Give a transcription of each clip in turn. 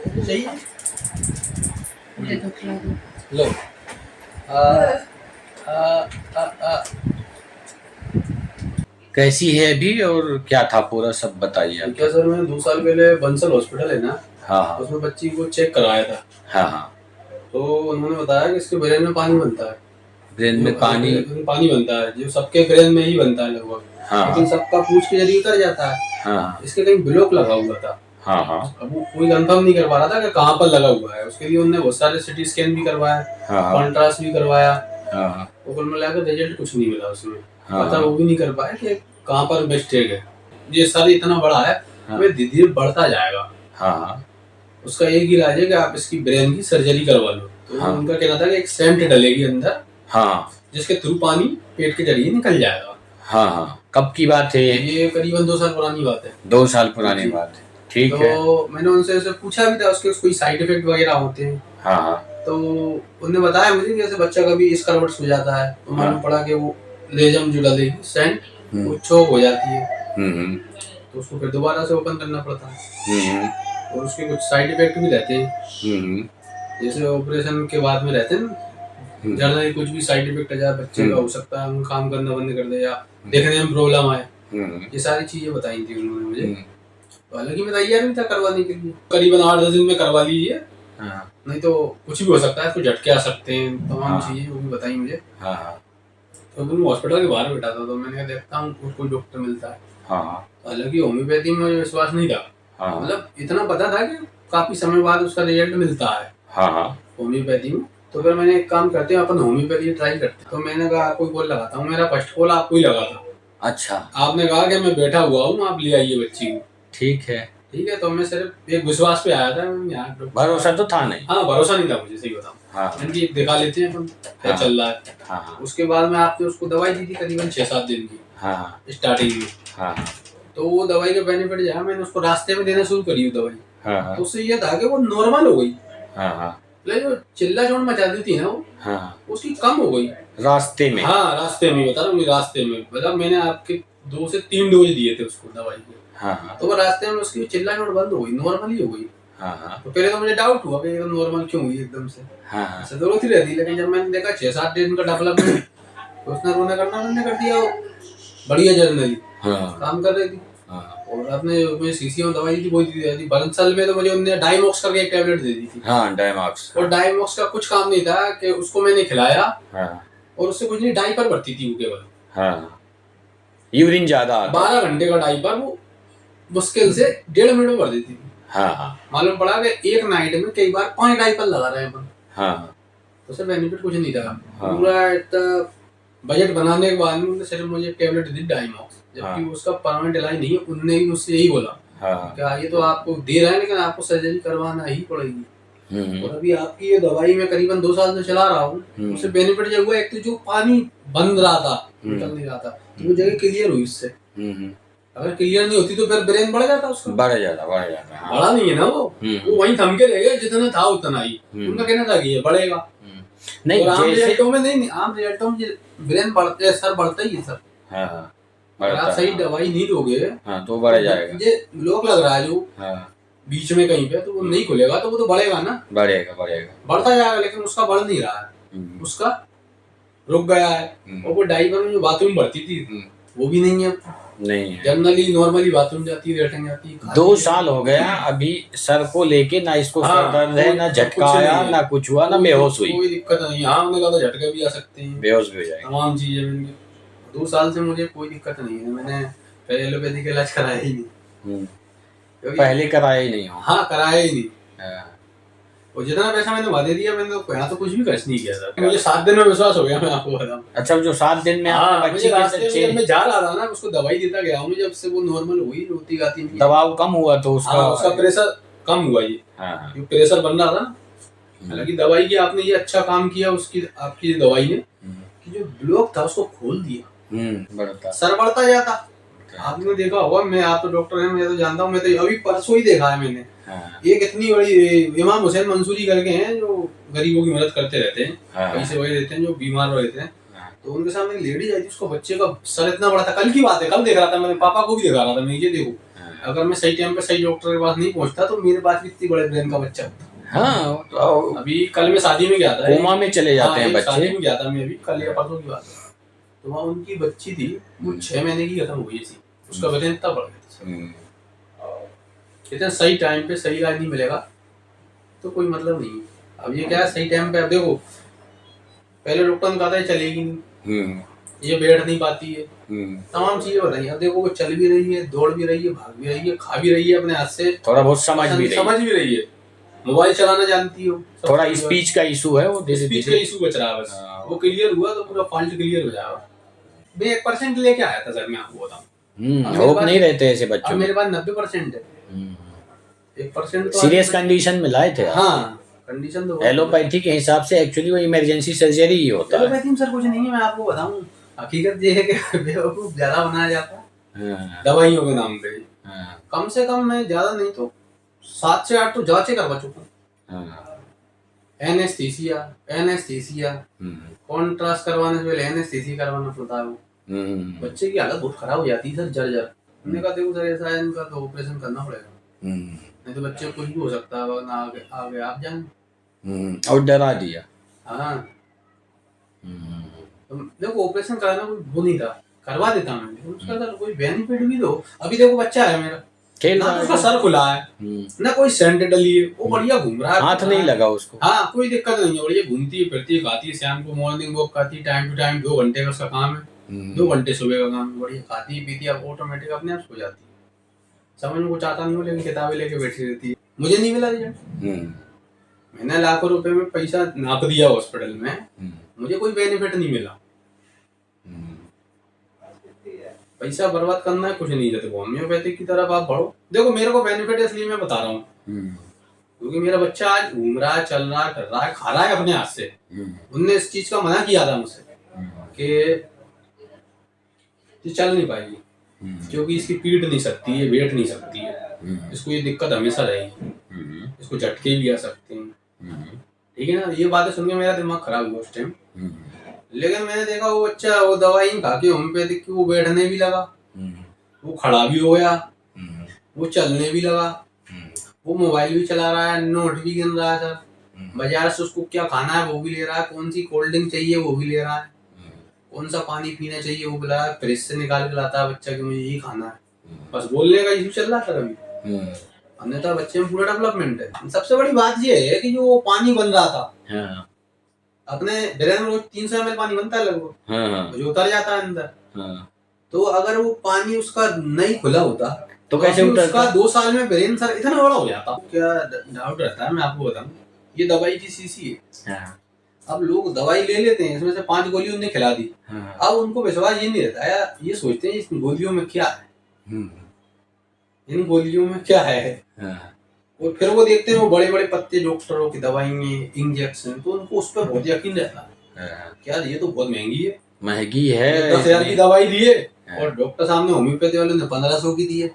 चाहिए दे दो, खिला दो। लो। आ, आ, आ, आ, कैसी है अभी और क्या था पूरा सब बताइए आप। क्या सर, मैंने 2 साल पहले बंसल हॉस्पिटल है ना, हाँ हाँ उसमें बच्ची को चेक कराया था। हाँ हाँ। तो उन्होंने बताया कि इसके ब्रेन में पानी बनता है। ब्रेन में पानी? पानी बनता है जो सबके ब्रेन में ही बनता है लगभग। हाँ, लेकिन सबका पूछ के जरिए उतर जाता है। हाँ इसके कहीं ब्लॉक लगा हुआ था। हाँ हाँ अब वो कोई कंफर्म नहीं कर पा रहा था कि कहाँ पर लगा हुआ है। उसके लिए उन्होंने बहुत सारे सिटी स्कैन भी करवाया, हाँ कॉन्ट्रास्ट भी करवाया। हाँ वो कुल मिलाकर रिजल्ट कुछ नहीं मिला उसमें। हाँ, पता वो भी नहीं कर पाया कि कहाँ पर मिस्टेक है। ये सारी इतना बड़ा है, वे धीरे धीरे बढ़ता जाएगा। हाँ उसका एक ही इलाज है कि आप इसकी ब्रेन की सर्जरी करवा लो। तो हाँ। उनका कहना था कि एक सेंट डलेगी अंदर, हाँ जिसके थ्रू पानी पेट के जरिए निकल जाएगा। हाँ हाँ। कब की बात है ये करीबन 2 साल पुरानी बात है। 2 साल पुरानी बात है, ठीक है। तो मैंने उनसे ऐसे पूछा भी था उसके कोई साइड इफेक्ट वगैरह होते हैं। हाँ हाँ। तो उन्होंने बताया मुझे कि जैसे बच्चा कभी इस करवट सो जाता है तो मालूम पड़ा कि वो लेजम जो डलेगी सेंट वो चोक हो जाती है। तो उसको फिर दोबारा से ओपन करना पड़ता है। और उसके कुछ साइड इफेक्ट भी रहते हैं, जैसे ऑपरेशन के बाद में रहते हैं। जनरली कुछ भी साइड इफेक्ट आ जाए बच्चे का, हो सकता है हम काम करना बंद कर दे या देखने में प्रॉब्लम आए। ये सारी चीजें बताई थी उन्होंने मुझे। तो हालांकि मैं तैयार भी था करवाने के लिए, करीबन 8-10 दिन में करवा लीजिए। नहीं तो कुछ भी हो सकता है, कुछ झटके आ सकते हैं, तमाम चीजें वो भी बताई मुझे। तो मैं हॉस्पिटल के बाहर बैठा था, तो मैंने कहा देखता हूँ कोई डॉक्टर मिलता है। हालांकि होम्योपैथी में मुझे विश्वास नहीं था। मतलब इतना पता था कि काफी समय बाद उसका रिजल्ट मिलता है होम्योपैथी में। तो फिर मैंने एक काम करते हैं, अपन होम्योपैथी ट्राई करते हैं। तो मैंने कहा कोई कॉल लगाता हूँ, मेरा फर्स्ट कॉल आपको ही लगा था। अच्छा। आपने कहा कि मैं बैठा हुआ हूँ, आप ले आइए बच्ची को। ठीक है ठीक है। तो मैं सिर्फ एक विश्वास पे आया था यहाँ। भरोसा तो था नहीं। हाँ, भरोसा नहीं था मुझे, सही बताऊँ। मैंने एक दिखा लेते हैं अपन क्या चल रहा है। उसके बाद में आपने उसको दवाई दी थी करीबन 6-7 दिन की स्टार्टिंग में। तो वो दवाई का बेनिफिट जो है, मैंने उसको रास्ते में देना शुरू करी दवाई। तो उससे ये था कि वो नॉर्मल हो गई। जो चिल्ला चोट मचा दी थी ना वो उसकी कम हो गई रास्ते में। हाँ, रास्ते में बता रहा हूँ, रास्ते में मतलब मैंने आपके 2 से 3 डोज दिए थे उसको दवाई के। तो वो रास्ते में उसकी चिल्ला चोट बंद हो गई, नॉर्मल ही हो गई। तो पहले तो मुझे डाउट हुआ कि एकदम नॉर्मल क्यों हुई एकदम से। ऐसे तो रोती रहती, लेकिन जब मैंने देखा 6-7 दिन का डेवलपमेंट, तो उसने रोना करना बंद कर दिया। वो बढ़िया जर्नली काम कर रही थी। और आपने मुझे सीसीएम दवाई दी, कोई दी थी बंसल में। तो मुझे उन्होंने डाइमॉक्स करके एक टैबलेट दे दी थी। डायमॉक्स। और डाइमॉक्स का कुछ काम नहीं था कि उसको मैंने खिलाया और उससे कुछ नहीं, डाइपर भरती थी वो केवल। यूरिन ज्यादा 12 घंटे का डाइपर वो मुश्किल से 1.5 मिनट में भर देती थी। मालूम पड़ा कि एक नाइट में कई बार 5 डाइपर लगा रहे हैं अपन। तो उससे बेनिफिट कुछ नहीं था। पूरा इतना बजट बनाने के बाद में सिर्फ मुझे टैबलेट दी डाइमॉक्स, जबकि उसका परमानेंट इलाज नहीं है। उन्होंने भी मुझसे यही बोला क्या ये तो आपको दे रहे हैं, लेकिन आपको सर्जरी करवाना ही पड़ेगी। और अभी आपकी ये दवाई मैं करीबन 2 साल से चला रहा हूँ। उससे बेनिफिट जो हुआ, एक तो जो पानी बंद रहा था, निकल नहीं रहा था, तो वो जगह क्लियर हुई इससे। अगर क्लियर नहीं होती तो फिर ब्रेन बढ़ जाता उसका। बढ़ जाता बढ़ा नहीं है ना वो वहीं थम के रह गया, जितना था उतना ही। उनका कहना था कि ये बढ़ेगा नहीं। आम रिजल्टों में नहीं, आम रिजल्टों में ब्रेन बढ़ता है, सर बढ़ता ही है सर। अगर आप सही दवाई नहीं दोगे तो बढ़ जाएगा। ये लोग लग रहा है जो बीच में कहीं पे, तो वो नहीं खुलेगा, तो वो तो बढ़ेगा ना। बढ़ेगा बढ़ता जाएगा, लेकिन उसका बढ़ नहीं रहा है, उसका रुक गया है। और वो डाइपर में जो बाथरूम भरती थी वो भी नहीं है। जनरली नॉर्मली बाथरूम जाती है, लेटने जाती है। 2 साल हो गया अभी सर को लेके, ना इसको सर दर्द है, ना झटका आया, ना कुछ हुआ, ना बेहोश हुई। कोई दिक्कत नहीं। हाँ, हमने कहा तो झटके भी आ सकते हैं, बेहोश भी हो जाएगा, तमाम चीजें। 2 साल से मुझे कोई दिक्कत नहीं है। मैंने पहले एलोपैथी का इलाज कराया ही नहीं। पहले कराया ही नहीं हो? हाँ, कराया ही नहीं। और जितना पैसा मैंने वहाँ दे दिया, मैंने तो यहाँ तो कुछ भी खर्च नहीं किया सर। मुझे 7 दिन में विश्वास हो गया, मैं आपको बताऊँ। अच्छा, जो 7 दिन में आपने बच्ची के मैं जा रहा था ना, उसको दवाई देता गया हूँ, जब से वो नॉर्मल हुई, रोती गाती नहीं, दबाव कम हुआ तो उसका प्रेशर कम हुआ। ये प्रेशर बन रहा था ना। हालांकि दवाई की आपने ये अच्छा काम किया, उसकी आपकी दवाई ने कि जो ब्लॉक था उसको खोल दिया। सर बढ़ता जाता। आपने देखा होगा, मैं, आप तो डॉक्टर हैं, मैं तो जानता हूँ। मैं तो अभी परसों ही देखा है मैंने। एक इतनी बड़ी इमाम हुसैन मंसूरी करके हैं, जो गरीबों की मदद करते रहते हैं, पैसे वही देते हैं जो बीमार रहते हैं। तो उनके सामने लेडीज आई थी, उसको बच्चे का सर इतना बड़ा था। कल की बात है, कल देख रहा था मैंने, पापा को भी दिखा रहा था मैं, ये देखो अगर मैं सही टाइम पे सही डॉक्टर के पास नहीं पहुंचता तो मेरे पास भी इतनी बड़े ब्रेन का बच्चा होता। हाँ तो अभी कल मैं शादी में गया था, कोमा में चले जाते हैं एक शादी बच्चे। में गया था मैं अभी, कल या परसों की बात है। तो वहाँ उनकी बच्ची थी, वो 6 महीने की खत्म हुई थी, उसका वजन इतना बढ़ गया था। इतना सही टाइम पे सही इलाज नहीं मिलेगा तो कोई मतलब नहीं। अब ये क्या है, सही टाइम पे अब देखो, पहले डॉक्टर ने कहा था ये चलेगी नहीं, ये बैठ नहीं पाती है, तमाम चीजें बताई। अब देखो वो चल भी रही है, दौड़ भी रही है, भाग भी रही है, खा भी रही है अपने हाथ से, थोड़ा बहुत समझ भी रही है, मोबाइल चलाना जानती हो, थोड़ा स्पीच का इशू है, वो धीरे स्पीच का धीरे इशू बच रहा है बस। वो क्लियर हुआ तो पूरा फॉल्ट क्लियर हो जाएगा। मैं 1% लेके आया था सर, मैं आपको बताऊं, होप नहीं रहते ऐसे बच्चों अब में। मेरे पास 90% है, 1% तो सीरियस कंडीशन में लाए थे। हाँ कंडीशन तो एलोपैथी के हिसाब से एक्चुअली वो इमरजेंसी सर्जरी ही होता है। एलोपैथी में सर कुछ नहीं है, मैं आपको बताऊं, हकीकत ये है कि बेवकूफ ज्यादा बनाया जाता है दवाइयों के नाम पे। कम से कम मैं ज्यादा नहीं तो 7 से 8 तो जांचें करवा चुका हूँ। एनेस्थीसिया कॉन्ट्रास्ट करवाने से पहले एनेस्थीसिया करवाना पड़ता है। वो बच्चे की हालत बहुत खराब हो जाती है सर, जर्जर। हमने कहा देखो सर ऐसा है, इनका तो ऑपरेशन करना पड़ेगा, नहीं तो बच्चे कुछ भी हो सकता है, वरना आगे आप जान। और डरा दिया। हाँ तो देखो ऑपरेशन कराना कोई वो नहीं था, करवा देता मैं, उसका सर कोई बेनिफिट भी दो। अभी देखो बच्चा है मेरा, खेल ना रहा तो है, उसका सर खुला है, ना कोई सेंट डली है, वो बढ़िया घूम रहा है, हाथ नहीं लगा उसको। हाँ कोई दिक्कत नहीं है, बढ़िया घूमती है, फिरती है, खाती है, शाम को मॉर्निंग वॉक करती है, टाइम टू टाइम 2 घंटे का उसका काम है, 2 घंटे सुबह का काम है, बढ़िया खाती है पीती है, ऑटोमेटिक अपने आप सो जाती है। समझ में कुछ आता नहीं हो, लेकिन किताबें लेके बैठी रहती है। मुझे नहीं मिला रिजल्ट, मैंने लाखों रुपए में पैसा नाप दिया हॉस्पिटल में, मुझे कोई बेनिफिट नहीं मिला। पैसा बर्बाद करना है कुछ नहीं, जब होम्योपैथिक की तरफ आप बढ़ो। देखो मेरे को बेनिफिट इसलिए मैं बता रहा हूँ क्योंकि मेरा बच्चा आज घूम रहा है, चल रहा है, कर रहा है, खा रहा है अपने हाथ से। उनने इस चीज का मना किया था मुझसे कि ये चल नहीं पाएगी क्योंकि इसकी पीठ नहीं सकती है, बैठ नहीं सकती है, इसको ये दिक्कत हमेशा रहेगी, इसको झटके भी आ सकते हैं, ठीक है ना। ये बातें सुन के मेरा दिमाग खराब हुआ उस टाइम, लेकिन मैंने देखा वो बच्चा वो दवाई खा के होम्योपैथिक की वो बैठने भी लगा, वो खड़ा भी हो गया, वो चलने भी लगा, वो मोबाइल भी चला रहा है, नोट भी गिन रहा है सर, बाजार से उसको क्या खाना है वो भी ले रहा है, कौन सी कोल्ड ड्रिंक चाहिए वो भी ले रहा है, कौन सा पानी पीना चाहिए वो बुला फ्रिज से निकाल के लाता है बच्चा कि मुझे यही खाना है। बस बोलने का इशू चल रहा था अभी, अन्यथा बच्चे में पूरा डेवलपमेंट है। सबसे बड़ी बात ये है कि जो पानी बन रहा था अपने ब्रेन में रोज 300 ml पानी बनता है लगभग, जो उतर जाता है अंदर, तो अगर वो पानी उसका नहीं खुला होता तो कैसे उसका 2 साल में ब्रेन सर इतना बड़ा हो जाता। क्या डाउट रहता है मैं आपको बताऊं, ये दवाई की शीशी है, अब लोग दवाई ले लेते हैं, इसमें से 5 गोली उन्हें खिला दी, अब उनको विश्वास ये नहीं रहता है, ये सोचते हैं इस गोलियों में क्या है, इन गोलियों में क्या है, और फिर वो देखते हैं वो बड़े बड़े पत्ते डॉक्टरों की दवाइयाँ इंजेक्शन, तो उनको उस पर बहुत यकीन रहता है क्या ये तो बहुत महंगी है 10,000 की दवाई दी है और डॉक्टर साहब ने होम्योपैथी वाले ने 1500 की दी है,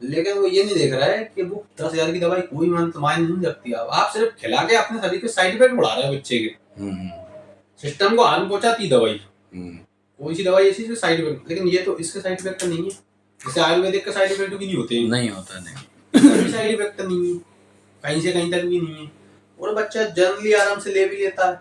लेकिन वो ये नहीं देख रहा है कि वो 10,000 की दवाई कोई मायने नहीं रखती। आप सिर्फ खिला के अपने शरीर के साइड इफेक्ट बढ़ा रहे हैं बच्चे के, सिस्टम को हार्म पहुंचाती दवाई, कोई सी दवाई ऐसी साइड इफेक्ट, लेकिन ये तो इसके साइड इफेक्ट नहीं है, जैसे आयुर्वेदिक का साइड इफेक्ट भी नहीं होते, नहीं होता, नहीं साइड इफेक्ट नहीं है, कहीं से कहीं तक भी नहीं है, और बच्चा जनरली आराम से ले भी लेता है,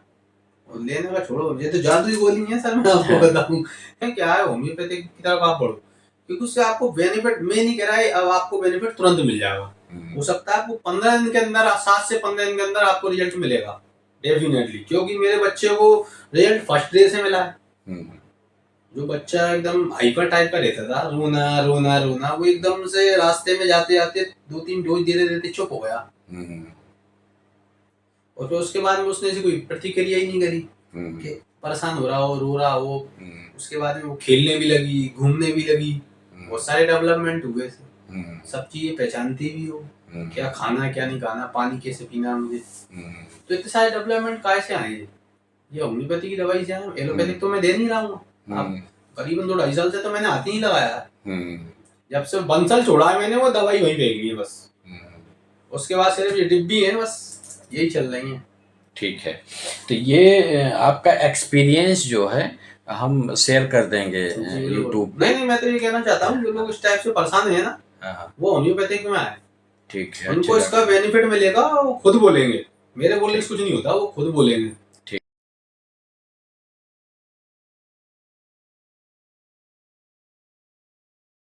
और लेने का छोड़ो, ये तो जादुई गोली नहीं है सर, मैं आपको बताऊं क्या है, होम्योपैथिक की तरफ आप बढ़ो क्योंकि उससे आपको बेनिफिट, मैं नहीं कह रहा है अब आपको बेनिफिट तुरंत मिल जाएगा, हो सकता है आपको 15 दिन के अंदर, 7 से 15 दिन के अंदर आपको रिजल्ट मिलेगा डेफिनेटली, क्योंकि मेरे बच्चे को रिजल्ट फर्स्ट डे से मिला है। जो बच्चा एकदम हाइपर टाइप का रहता था, रोना रोना रोना, वो एकदम से रास्ते में जाते जाते 2-3 डोज देते देते चुप हो गया, और फिर उसके बाद में उसने ऐसी कोई प्रतिक्रिया ही नहीं करी कि परेशान हो रहा हो, रो रहा हो। उसके बाद में वो खेलने भी लगी, घूमने भी लगी, बहुत सारे डेवलपमेंट हुए, सब चीजें पहचानती भी हो, क्या खाना है क्या नहीं खाना, पानी कैसे पीना मुझे, तो इतने सारे डेवलपमेंट कैसे आए, ये होम्योपैथी की दवाई से आए, एलोपैथिक तो मैं दे नहीं रहा हूँ, करीबन 2-2.5 साल से तो मैंने हाथ ही नहीं लगाया है, जब से बंसल छोड़ा है मैंने वो दवाई वहीं फेंक दी है बस, उसके बाद सिर्फ ये डिब्बी है बस, यही चल रही है। ठीक है, तो ये आपका एक्सपीरियंस जो है हम शेयर कर देंगे यूट्यूब पे। नहीं मैं तो ये कहना चाहता हूँ जो लोग इस टाइप से परेशान है ना, हाँ, वो होम्योपैथिक में है। ठीक है। उनको अच्छा इसका बेनिफिट मिलेगा, वो खुद बोलेंगे, मेरे बोलने से कुछ नहीं होता, वो खुद बोलेंगे।